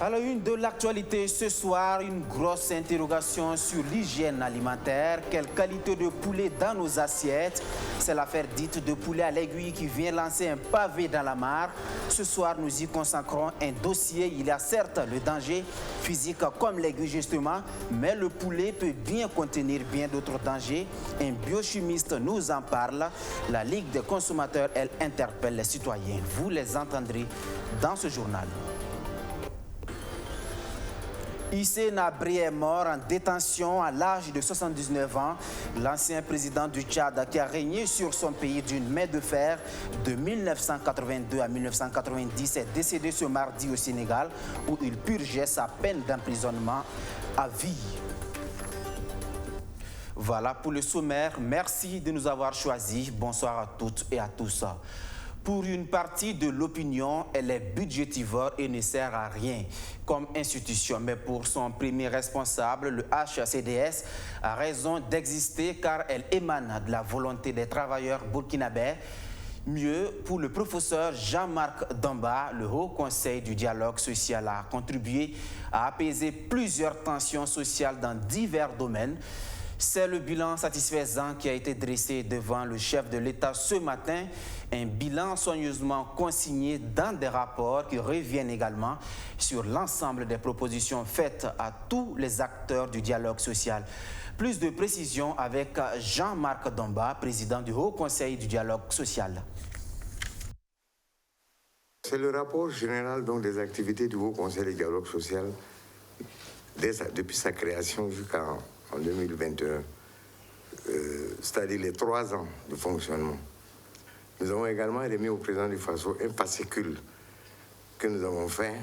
À la une de l'actualité ce soir, une grosse interrogation sur l'hygiène alimentaire. Quelle qualité de poulet dans nos assiettes? C'est l'affaire dite de poulet à l'aiguille qui vient lancer un pavé dans la mare. Ce soir, nous y consacrons un dossier. Il y a certes le danger physique comme l'aiguille justement, mais le poulet peut bien contenir bien d'autres dangers. Un biochimiste nous en parle. La Ligue des consommateurs, elle interpelle les citoyens. Vous les entendrez dans ce journal. Issé Nabré est mort en détention à l'âge de 79 ans. L'ancien président du Tchad qui a régné sur son pays d'une main de fer de 1982 à 1990 est décédé ce mardi au Sénégal où il purgeait sa peine d'emprisonnement à vie. Voilà pour le sommaire. Merci de nous avoir choisis. Bonsoir à toutes et à tous. Pour une partie de l'opinion, elle est budgétivore et ne sert à rien comme institution. Mais pour son premier responsable, le HCDS a raison d'exister car elle émane de la volonté des travailleurs burkinabés. Mieux, pour le professeur Jean-Marc Damba, le Haut Conseil du dialogue social a contribué à apaiser plusieurs tensions sociales dans divers domaines. C'est le bilan satisfaisant qui a été dressé devant le chef de l'État ce matin, un bilan soigneusement consigné dans des rapports qui reviennent également sur l'ensemble des propositions faites à tous les acteurs du dialogue social. Plus de précisions avec Jean-Marc Damba, président du Haut Conseil du dialogue social. C'est le rapport général donc, des activités du Haut Conseil du dialogue social depuis sa création jusqu'en 2021, c'est-à-dire les 3 ans de fonctionnement. Nous avons également remis au président du FASO un fascicule que nous avons fait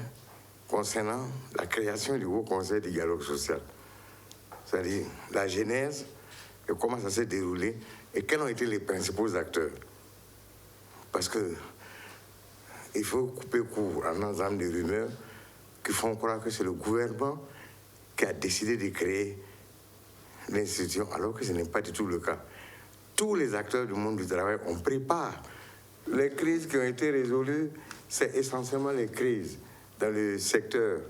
concernant la création du Haut Conseil du dialogue social. C'est-à-dire la genèse et comment ça s'est déroulé et quels ont été les principaux acteurs. Parce que il faut couper court à un ensemble de rumeurs qui font croire que c'est le gouvernement qui a décidé de créer l'institution, alors que ce n'est pas du tout le cas. Tous les acteurs du monde du travail, on prépare. Les crises qui ont été résolues, c'est essentiellement les crises dans le secteur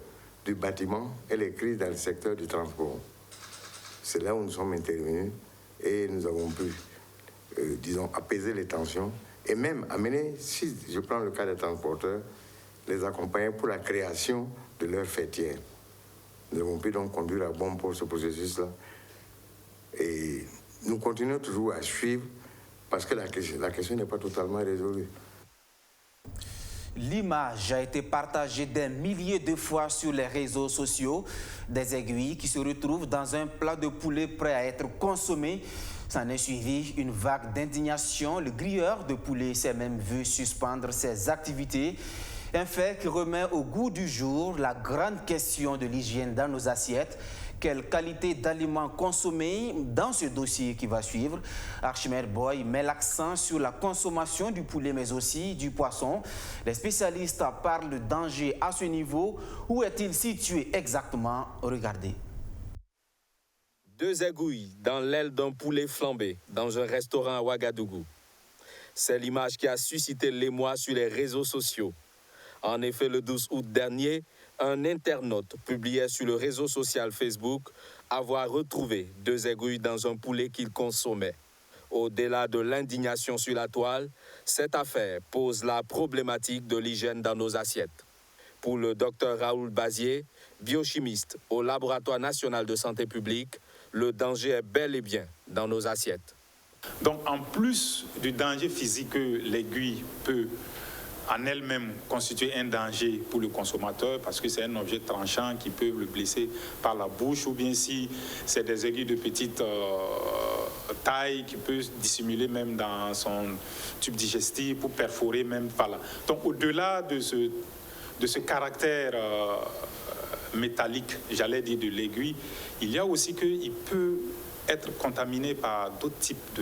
du bâtiment et les crises dans le secteur du transport. C'est là où nous sommes intervenus et nous avons pu, disons, apaiser les tensions et même amener, si je prends le cas des transporteurs, les accompagner pour la création de leur fêtière. Nous avons pu donc conduire à bon port ce processus-là. Et nous continuons toujours à suivre parce que la question n'est pas totalement résolue. L'image a été partagée des milliers de fois sur les réseaux sociaux, des aiguilles qui se retrouvent dans un plat de poulet prêt à être consommé. S'en est suivi une vague d'indignation. Le grilleur de poulet s'est même vu suspendre ses activités. Un fait qui remet au goût du jour la grande question de l'hygiène dans nos assiettes. Quelle qualité d'aliments consommer dans ce dossier qui va suivre? Archimède Boy met l'accent sur la consommation du poulet mais aussi du poisson. Les spécialistes parlent de danger à ce niveau. Où est-il situé exactement? Regardez. 2 aiguilles dans l'aile d'un poulet flambé dans un restaurant à Ouagadougou. C'est l'image qui a suscité l'émoi sur les réseaux sociaux. En effet, le 12 août dernier, un internaute publiait sur le réseau social Facebook avoir retrouvé 2 aiguilles dans un poulet qu'il consommait. Au-delà de l'indignation sur la toile, cette affaire pose la problématique de l'hygiène dans nos assiettes. Pour le docteur Raoul Bazier, biochimiste au Laboratoire national de santé publique, le danger est bel et bien dans nos assiettes. Donc en plus du danger physique que l'aiguille peut en elle-même constituer un danger pour le consommateur parce que c'est un objet tranchant qui peut le blesser par la bouche ou bien si c'est des aiguilles de petite taille qui peut dissimuler même dans son tube digestif pour perforer même par là. Donc au-delà de ce caractère métallique, j'allais dire de l'aiguille, il y a aussi qu'il peut être contaminé par d'autres types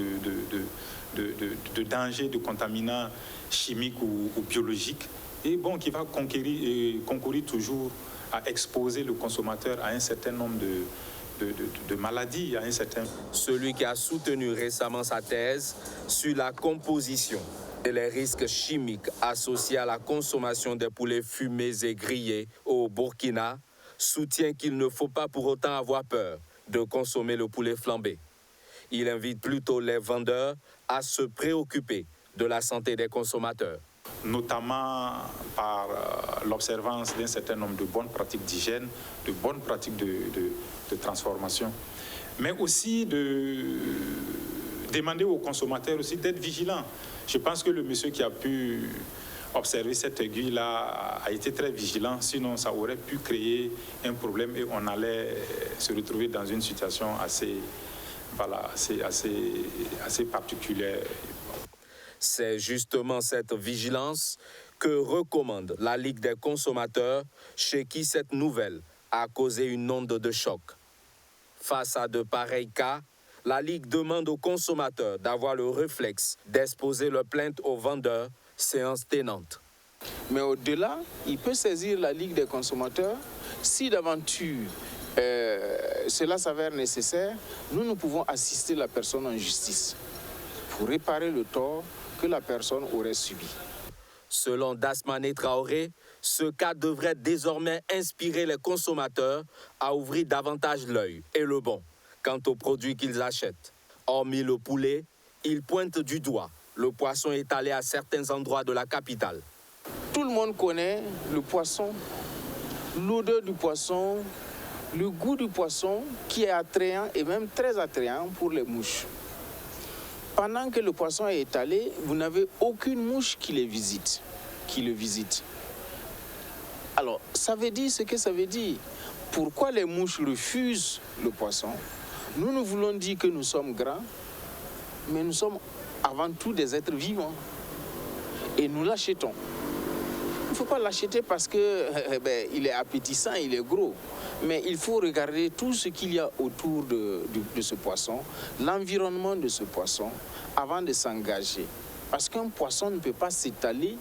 de dangers, de contaminants chimiques ou biologiques, et bon, qui va concourir toujours à exposer le consommateur à un certain nombre de maladies, à un certain... Celui qui a soutenu récemment sa thèse sur la composition et les risques chimiques associés à la consommation des poulets fumés et grillés au Burkina, soutient qu'il ne faut pas pour autant avoir peur de consommer le poulet flambé. Il invite plutôt les vendeurs à se préoccuper de la santé des consommateurs. Notamment par l'observance d'un certain nombre de bonnes pratiques d'hygiène, de bonnes pratiques de transformation, mais aussi de demander aux consommateurs aussi d'être vigilants. Je pense que le monsieur qui a pu observer cette aiguille-là a été très vigilant, sinon ça aurait pu créer un problème et on allait se retrouver dans une situation assez particulière. C'est justement cette vigilance que recommande la Ligue des consommateurs, chez qui cette nouvelle a causé une onde de choc. Face à de pareils cas, la Ligue demande aux consommateurs d'avoir le réflexe d'exposer leur plainte aux vendeurs, séance tenante. Mais au-delà, il peut saisir la Ligue des consommateurs. Si d'aventure cela s'avère nécessaire, nous pouvons assister la personne en justice pour réparer le tort que la personne aurait subi. Selon Dasmané Traoré, ce cas devrait désormais inspirer les consommateurs à ouvrir davantage l'œil et le bon quant aux produits qu'ils achètent. Hormis le poulet, il pointe du doigt le poisson étalé à certains endroits de la capitale. Tout le monde connaît le poisson, l'odeur du poisson, le goût du poisson qui est attrayant et même très attrayant pour les mouches. Pendant que le poisson est étalé, vous n'avez aucune mouche qui le visite. Alors, ça veut dire ce que ça veut dire. Pourquoi les mouches refusent le poisson? Nous voulons dire que nous sommes grands, mais nous sommes avant tout des êtres vivants. Et nous l'achetons. Il ne faut pas l'acheter parce qu'il est appétissant, il est gros. Mais il faut regarder tout ce qu'il y a autour de ce poisson, l'environnement de ce poisson, avant de s'engager. Parce qu'un poisson ne peut pas s'étaler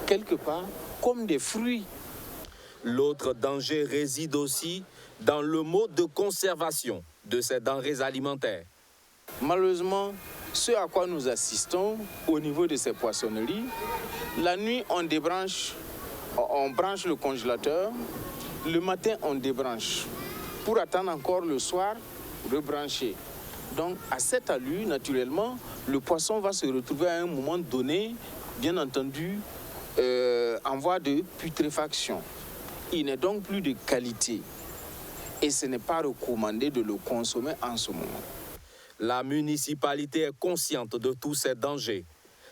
quelque part comme des fruits. L'autre danger réside aussi dans le mode de conservation de ces denrées alimentaires. Malheureusement, ce à quoi nous assistons au niveau de ces poissonneries, la nuit on branche le congélateur, le matin on débranche pour attendre encore le soir, rebrancher. Donc à cette allure, naturellement, le poisson va se retrouver à un moment donné, bien entendu, en voie de putréfaction. Il n'est donc plus de qualité et ce n'est pas recommandé de le consommer en ce moment. La municipalité est consciente de tous ces dangers.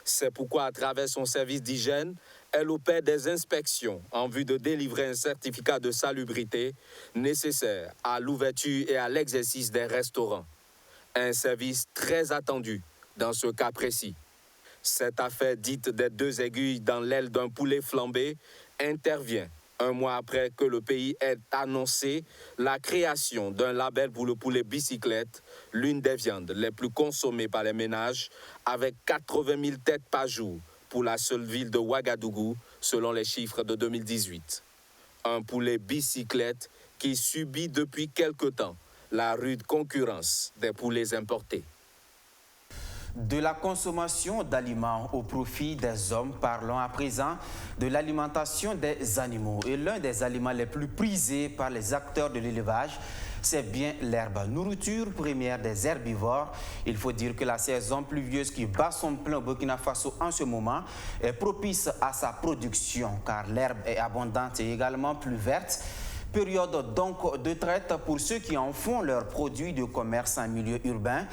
C'est pourquoi, à travers son service d'hygiène, elle opère des inspections en vue de délivrer un certificat de salubrité nécessaire à l'ouverture et à l'exercice des restaurants. Un service très attendu dans ce cas précis. Cette affaire dite des 2 aiguilles dans l'aile d'un poulet flambé intervient un mois après que le pays ait annoncé la création d'un label pour le poulet bicyclette, l'une des viandes les plus consommées par les ménages, avec 80 000 têtes par jour pour la seule ville de Ouagadougou, selon les chiffres de 2018. Un poulet bicyclette qui subit depuis quelque temps la rude concurrence des poulets importés. De la consommation d'aliments au profit des hommes, parlons à présent de l'alimentation des animaux. Et l'un des aliments les plus prisés par les acteurs de l'élevage, c'est bien l'herbe. Nourriture première des herbivores. Il faut dire que la saison pluvieuse qui bat son plein au Burkina Faso en ce moment est propice à sa production, car l'herbe est abondante et également plus verte. Période donc de traite pour ceux qui en font leurs produits de commerce en milieu urbain.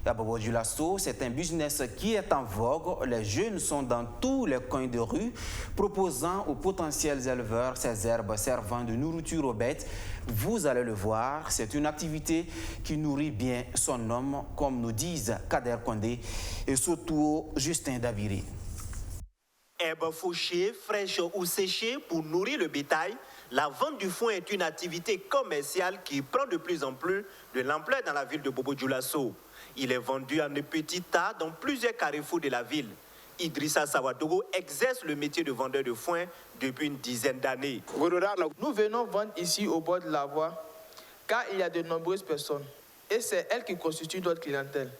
À Bobo Dioulasso, c'est un business qui est en vogue. Les jeunes sont dans tous les coins de rue, proposant aux potentiels éleveurs ces herbes servant de nourriture aux bêtes. Vous allez le voir, c'est une activité qui nourrit bien son homme, comme nous disent Kader Kondé et surtout Justin Daviré. Herbes fauchées, fraîches ou séchées pour nourrir le bétail, la vente du foin est une activité commerciale qui prend de plus en plus de l'ampleur dans la ville de Bobo Dioulasso. Il est vendu en petits tas dans plusieurs carrefours de la ville. Idrissa Sawadogo exerce le métier de vendeur de foin depuis une dizaine d'années. Nous venons vendre ici au bord de la voie car il y a de nombreuses personnes et c'est elles qui constituent notre clientèle.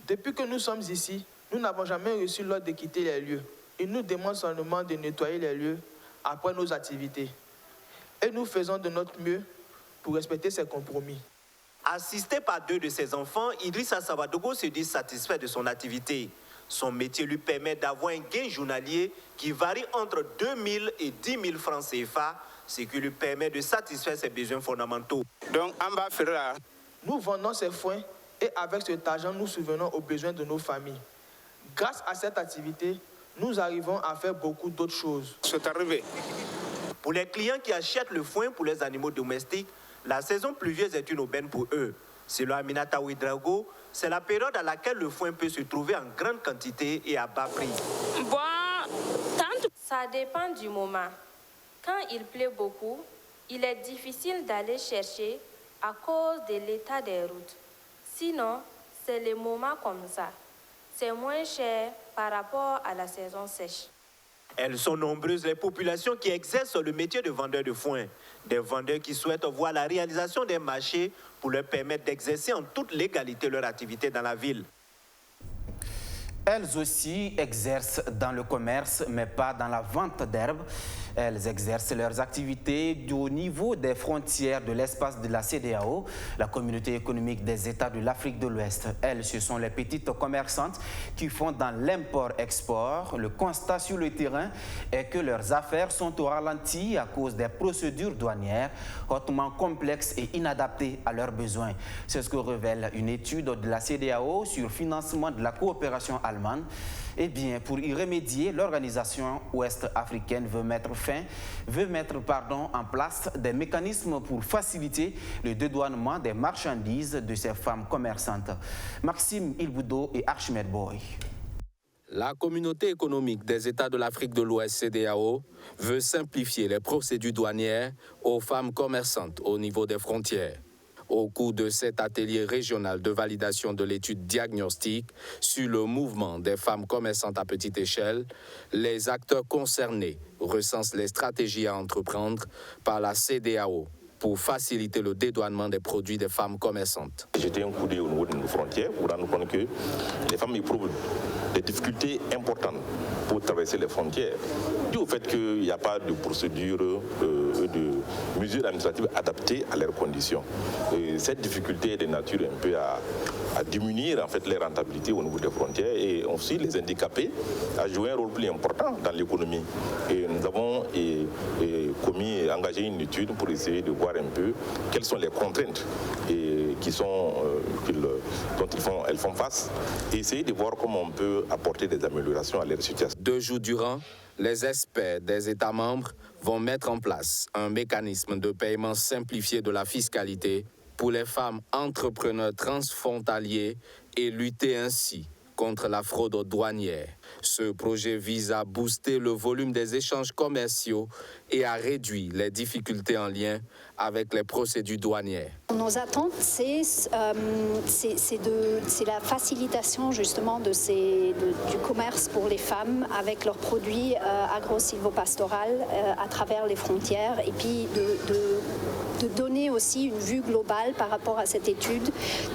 Depuis que nous sommes ici, Nous n'avons jamais reçu l'ordre de quitter les lieux. Ils nous demandent seulement de nettoyer les lieux après nos activités. Et nous faisons de notre mieux pour respecter ces compromis. Assisté par 2 de ses enfants, Idrissa Sabadogo se dit satisfait de son activité. Son métier lui permet d'avoir un gain journalier qui varie entre 2 000 et 10 000 francs CFA, ce qui lui permet de satisfaire ses besoins fondamentaux. Donc, on va faire. Nous vendons ces foins et avec cet argent, nous subvenons aux besoins de nos familles. Grâce à cette activité, nous arrivons à faire beaucoup d'autres choses. C'est arrivé. Pour les clients qui achètent le foin pour les animaux domestiques, la saison pluvieuse est une aubaine pour eux. Selon Aminata Ouedraogo, c'est la période à laquelle le foin peut se trouver en grande quantité et à bas prix. Ça dépend du moment. Quand il pleut beaucoup, il est difficile d'aller chercher à cause de l'état des routes. Sinon, c'est les moments comme ça. C'est moins cher par rapport à la saison sèche. Elles sont nombreuses les populations qui exercent le métier de vendeur de foin. Des vendeurs qui souhaitent voir la réalisation des marchés pour leur permettre d'exercer en toute légalité leur activité dans la ville. Elles aussi exercent dans le commerce, mais pas dans la vente d'herbes. Elles exercent leurs activités au niveau des frontières de l'espace de la CEDEAO, la communauté économique des États de l'Afrique de l'Ouest. Elles, ce sont les petites commerçantes qui font dans l'import-export. Le constat sur le terrain est que leurs affaires sont au ralenti à cause des procédures douanières hautement complexes et inadaptées à leurs besoins. C'est ce que révèle une étude de la CEDEAO sur le financement de la coopération allemande. Eh bien, pour y remédier, l'organisation ouest-africaine veut mettre en place des mécanismes pour faciliter le dédouanement des marchandises de ces femmes commerçantes. Maxime Ilboudo et Archimède Boy. La communauté économique des États de l'Afrique de l'Ouest, CEDEAO, veut simplifier les procédures douanières aux femmes commerçantes au niveau des frontières. Au cours de cet atelier régional de validation de l'étude diagnostique sur le mouvement des femmes commerçantes à petite échelle, les acteurs concernés recensent les stratégies à entreprendre par la CEDEAO pour faciliter le dédouanement des produits des femmes commerçantes. J'étais un coup d'œil au niveau de nos frontières pour rendre compte que les femmes éprouvent des difficultés importantes pour traverser les frontières, dû au fait qu'il n'y a pas de procédure, de mesures administratives adaptées à leurs conditions. Et cette difficulté est de nature un peu à diminuer en fait, les rentabilités au niveau des frontières et aussi les handicapés à jouer un rôle plus important dans l'économie. Et nous avons engagé une étude pour essayer de voir un peu quelles sont les contraintes dont elles font face et essayer de voir comment on peut apporter des améliorations à leur situation. 2 jours durant, les experts des États membres vont mettre en place un mécanisme de paiement simplifié de la fiscalité pour les femmes entrepreneurs transfrontaliers et lutter ainsi contre la fraude douanière. Ce projet vise à booster le volume des échanges commerciaux et à réduire les difficultés en lien avec les procédures douanières. Nos attentes, c'est la facilitation justement du commerce pour les femmes avec leurs produits agro-silvopastoraux à travers les frontières et puis de donner aussi une vue globale par rapport à cette étude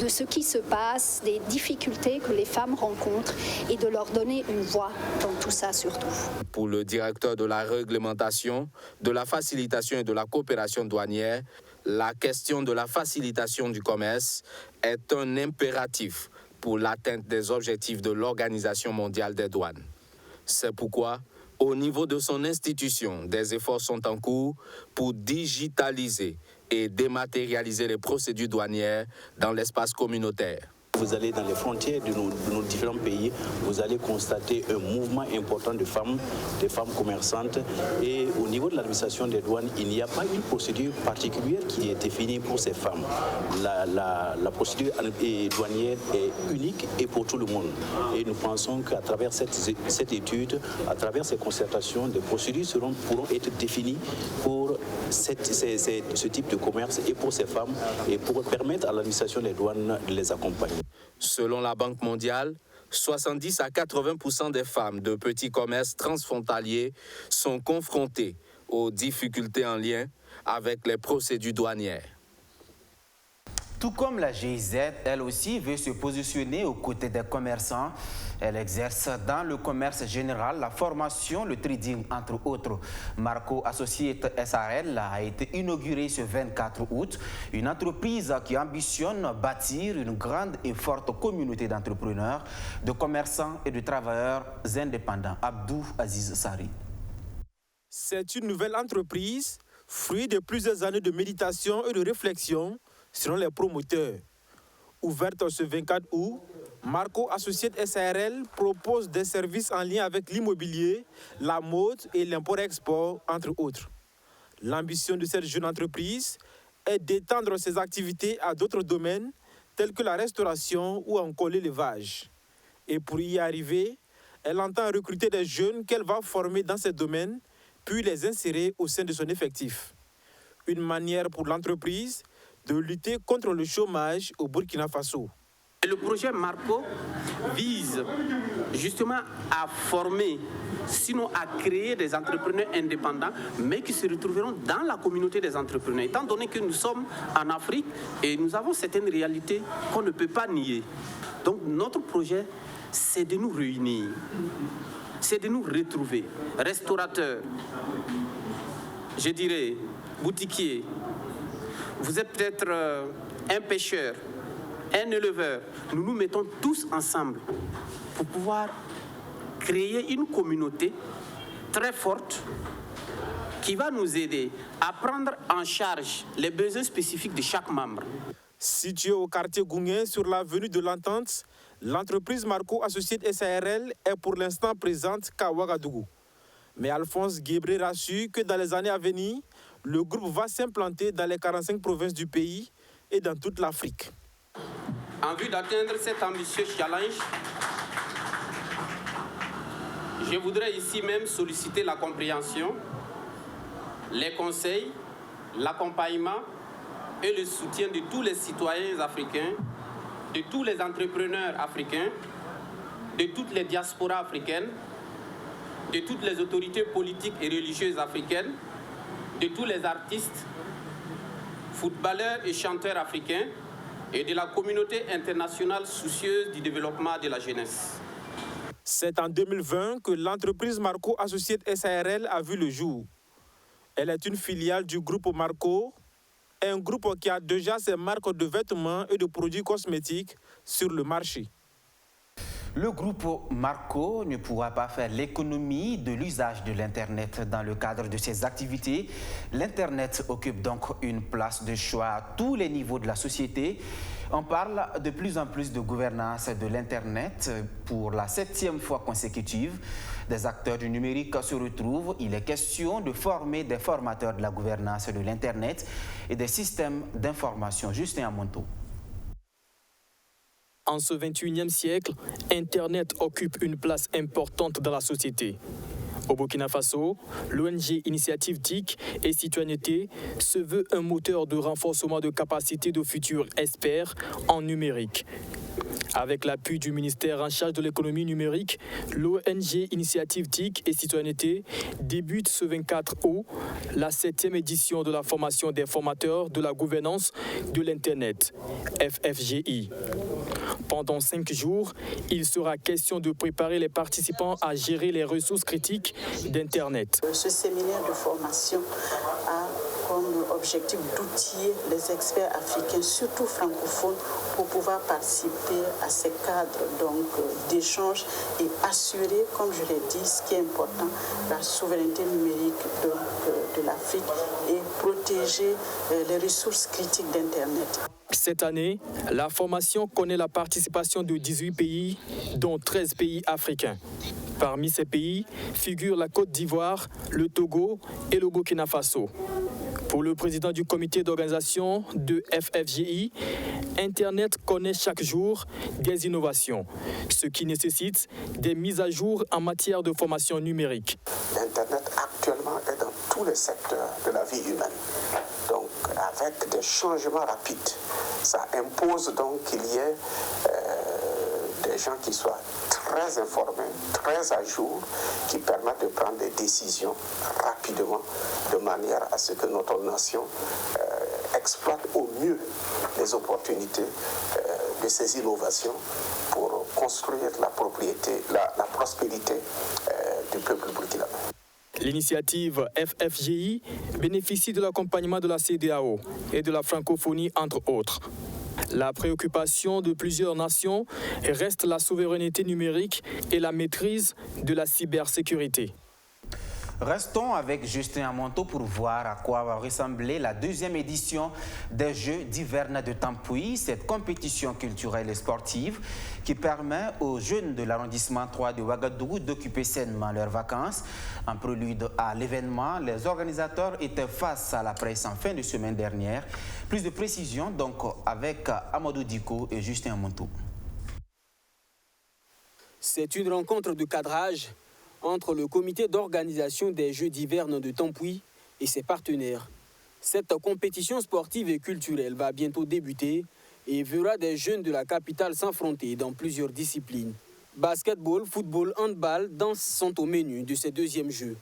de ce qui se passe, des difficultés que les femmes rencontrent et de leur donner une voix dans tout ça surtout. Pour le directeur de la réglementation, de la facilitation et de la coopération douanière, la question de la facilitation du commerce est un impératif pour l'atteinte des objectifs de l'Organisation mondiale des douanes. C'est pourquoi, au niveau de son institution, des efforts sont en cours pour digitaliser et dématérialiser les procédures douanières dans l'espace communautaire. Vous allez dans les frontières de nos différents pays, vous allez constater un mouvement important de femmes, des femmes commerçantes. Et au niveau de l'administration des douanes, il n'y a pas une procédure particulière qui est définie pour ces femmes. La procédure douanière est unique et pour tout le monde. Et nous pensons qu'à travers cette étude, à travers ces concertations, des procédures pourront être définies pour ce type de commerce et pour ces femmes et pour permettre à l'administration des douanes de les accompagner. Selon la Banque mondiale, 70 à 80% des femmes de petits commerces transfrontaliers sont confrontées aux difficultés en lien avec les procédures douanières. Tout comme la GIZ, elle aussi veut se positionner aux côtés des commerçants. Elle exerce dans le commerce général, la formation, le trading, entre autres. Marco Associates SARL a été inaugurée ce 24 août. Une entreprise qui ambitionne bâtir une grande et forte communauté d'entrepreneurs, de commerçants et de travailleurs indépendants. Abdou Aziz Sari. C'est une nouvelle entreprise, fruit de plusieurs années de méditation et de réflexion selon les promoteurs. Ouverte ce 24 août, Marco Associates SARL propose des services en lien avec l'immobilier, la mode et l'import-export, entre autres. L'ambition de cette jeune entreprise est d'étendre ses activités à d'autres domaines tels que la restauration ou encore l'élevage. Et pour y arriver, elle entend recruter des jeunes qu'elle va former dans ces domaines, puis les insérer au sein de son effectif. Une manière pour l'entreprise de lutter contre le chômage au Burkina Faso. Le projet Marco vise justement à former, sinon à créer des entrepreneurs indépendants, mais qui se retrouveront dans la communauté des entrepreneurs. Étant donné que nous sommes en Afrique et nous avons certaines réalités qu'on ne peut pas nier. Donc notre projet, c'est de nous réunir, c'est de nous retrouver. Restaurateurs, je dirais, boutiquiers, vous êtes peut-être un pêcheur, un éleveur, nous nous mettons tous ensemble pour pouvoir créer une communauté très forte qui va nous aider à prendre en charge les besoins spécifiques de chaque membre. Située au quartier Goungé sur l'avenue de l'Entente, l'entreprise Marco Associates SARL est pour l'instant présente qu'à Ouagadougou. Mais Alphonse Guébré rassure que dans les années à venir, le groupe va s'implanter dans les 45 provinces du pays et dans toute l'Afrique. En vue d'atteindre cet ambitieux challenge, je voudrais ici même solliciter la compréhension, les conseils, l'accompagnement et le soutien de tous les citoyens africains, de tous les entrepreneurs africains, de toutes les diasporas africaines, de toutes les autorités politiques et religieuses africaines, de tous les artistes, footballeurs et chanteurs africains, et de la communauté internationale soucieuse du développement de la jeunesse. C'est en 2020 que l'entreprise Marco Associates SARL a vu le jour. Elle est une filiale du groupe Marco, un groupe qui a déjà ses marques de vêtements et de produits cosmétiques sur le marché. Le groupe Marco ne pourra pas faire l'économie de l'usage de l'Internet dans le cadre de ses activités. L'Internet occupe donc une place de choix à tous les niveaux de la société. On parle de plus en plus de gouvernance de l'Internet. Pour la 7e fois consécutive, des acteurs du numérique se retrouvent. Il est question de former des formateurs de la gouvernance de l'Internet et des systèmes d'information. Justin Amonto. En ce 21e siècle, Internet occupe une place importante dans la société. Au Burkina Faso, l'ONG Initiative TIC et Citoyenneté se veut un moteur de renforcement de capacités de futurs experts en numérique. Avec l'appui du ministère en charge de l'économie numérique, l'ONG Initiative TIC et Citoyenneté débute ce 24 août la 7e édition de la formation des formateurs de la gouvernance de l'Internet, FFGI. Pendant 5 jours, il sera question de préparer les participants à gérer les ressources critiques d'Internet. Ce séminaire de formation a comme objectif d'outiller les experts africains, surtout francophones, pour pouvoir participer à ces cadres d'échange et assurer, comme je l'ai dit, ce qui est important, la souveraineté numérique de l'Afrique et protéger les ressources critiques d'Internet. Cette année, la formation connaît la participation de 18 pays, dont 13 pays africains. Parmi ces pays figurent la Côte d'Ivoire, le Togo et le Burkina Faso. Pour le président du comité d'organisation de FFGI, Internet connaît chaque jour des innovations, ce qui nécessite des mises à jour en matière de formation numérique. L'Internet actuellement est dans tous les secteurs de la vie humaine. Donc avec des changements rapides, ça impose donc qu'il y ait des gens qui soient très informés, très à jour, qui permettent de prendre des décisions rapidement, de manière à ce que notre nation exploite au mieux les opportunités de ces innovations pour construire la prospérité du peuple burkinabé. L'initiative FFGI bénéficie de l'accompagnement de la CEDEAO et de la francophonie, entre autres. La préoccupation de plusieurs nations reste la souveraineté numérique et la maîtrise de la cybersécurité. Restons avec Justin Amonto pour voir à quoi va ressembler la deuxième édition des Jeux d'hiver de Tampuy, cette compétition culturelle et sportive qui permet aux jeunes de l'arrondissement 3 de Ouagadougou d'occuper sainement leurs vacances. En prélude à l'événement, les organisateurs étaient face à la presse en fin de semaine dernière. Plus de précisions donc avec Amadou Diko et Justin Amonto. C'est une rencontre de cadrage entre le comité d'organisation des Jeux d'hiver de Tampuy et ses partenaires. Cette compétition sportive et culturelle va bientôt débuter et verra des jeunes de la capitale s'affronter dans plusieurs disciplines. Basketball, football, handball, danse sont au menu de ces deuxièmes Jeux.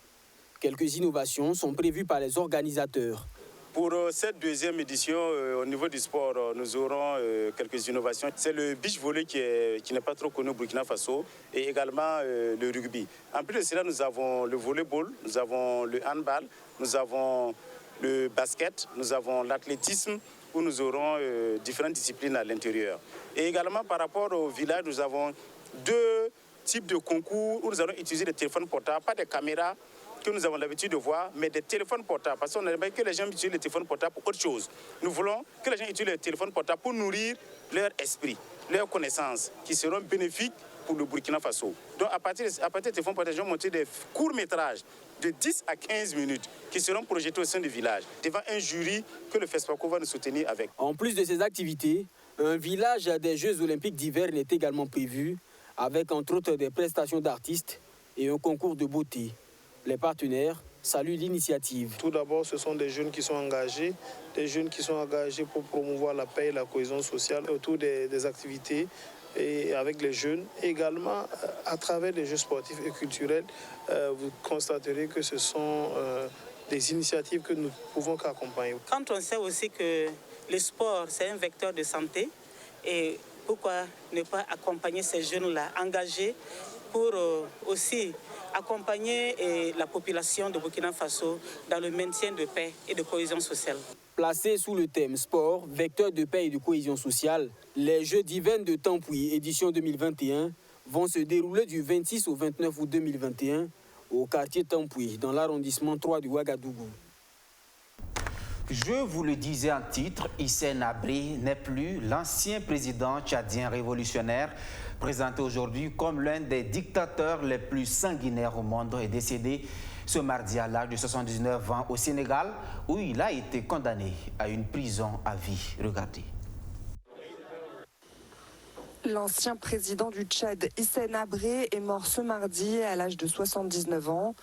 Quelques innovations sont prévues par les organisateurs. Pour cette deuxième édition, au niveau du sport, nous aurons quelques innovations. C'est le beach volley qui n'est pas trop connu au Burkina Faso et également le rugby. En plus de cela, nous avons le volleyball, nous avons le handball, nous avons le basket, nous avons l'athlétisme où nous aurons différentes disciplines à l'intérieur. Et également par rapport au village, nous avons deux types de concours où nous allons utiliser des téléphones portables, pas des caméras que nous avons l'habitude de voir, mais des téléphones portables. Parce qu'on aimerait que les gens utilisent les téléphones portables pour autre chose. Nous voulons que les gens utilisent les téléphones portables pour nourrir leur esprit, leurs connaissances, qui seront bénéfiques pour le Burkina Faso. Donc à partir des téléphones portables, nous allons monter des courts-métrages de 10 à 15 minutes qui seront projetés au sein du village, devant un jury que le FESPACO va nous soutenir avec. En plus de ces activités, un village des Jeux olympiques d'hiver est également prévu, avec entre autres des prestations d'artistes et un concours de beauté. Les partenaires saluent l'initiative. Tout d'abord, ce sont des jeunes qui sont engagés, pour promouvoir la paix et la cohésion sociale autour des activités et avec les jeunes. Également, à travers les jeux sportifs et culturels, vous constaterez que ce sont des initiatives que nous pouvons qu'accompagner. Quand on sait aussi que le sport, c'est un vecteur de santé, et pourquoi ne pas accompagner ces jeunes-là engagés pour aussi accompagner la population de Burkina Faso dans le maintien de paix et de cohésion sociale. Placés sous le thème sport, vecteur de paix et de cohésion sociale, les Jeux d'hiver de Tampuy, édition 2021, vont se dérouler du 26 au 29 août 2021 au quartier Tampuy, dans l'arrondissement 3 du Ouagadougou. Je vous le disais en titre, Hissène Habré n'est plus l'ancien président tchadien révolutionnaire, présenté aujourd'hui comme l'un des dictateurs les plus sanguinaires au monde, est décédé ce mardi à l'âge de 79 ans au Sénégal, où il a été condamné à une prison à vie. Regardez. L'ancien président du Tchad, Hissène Habré, est mort ce mardi à l'âge de 79 ans.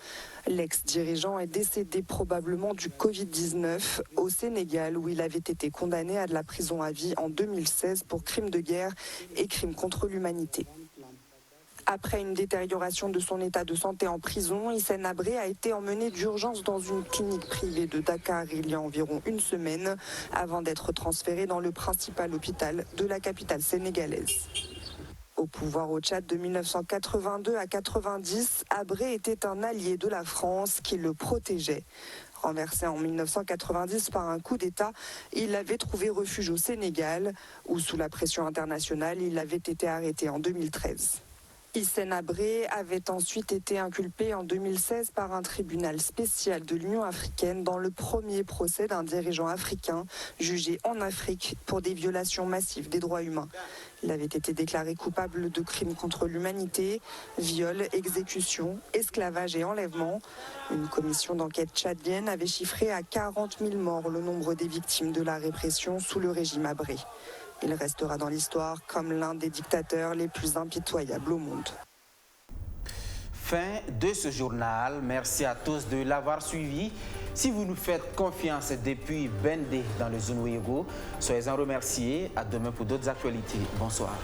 L'ex-dirigeant est décédé probablement du Covid-19 au Sénégal, où il avait été condamné à de la prison à vie en 2016 pour crimes de guerre et crimes contre l'humanité. Après une détérioration de son état de santé en prison, Hissène Habré a été emmené d'urgence dans une clinique privée de Dakar il y a environ une semaine, avant d'être transféré dans le principal hôpital de la capitale sénégalaise. Au pouvoir au Tchad de 1982 à 90, Habré était un allié de la France qui le protégeait. Renversé en 1990 par un coup d'État, il avait trouvé refuge au Sénégal, où sous la pression internationale, il avait été arrêté en 2013. Hissène Habré avait ensuite été inculpé en 2016 par un tribunal spécial de l'Union africaine dans le premier procès d'un dirigeant africain jugé en Afrique pour des violations massives des droits humains. Il avait été déclaré coupable de crimes contre l'humanité, viol, exécution, esclavage et enlèvement. Une commission d'enquête tchadienne avait chiffré à 40 000 morts le nombre des victimes de la répression sous le régime Habré. Il restera dans l'histoire comme l'un des dictateurs les plus impitoyables au monde. Fin de ce journal. Merci à tous de l'avoir suivi. Si vous nous faites confiance depuis Bendé dans le Zunwego, soyez-en remerciés. À demain pour d'autres actualités. Bonsoir.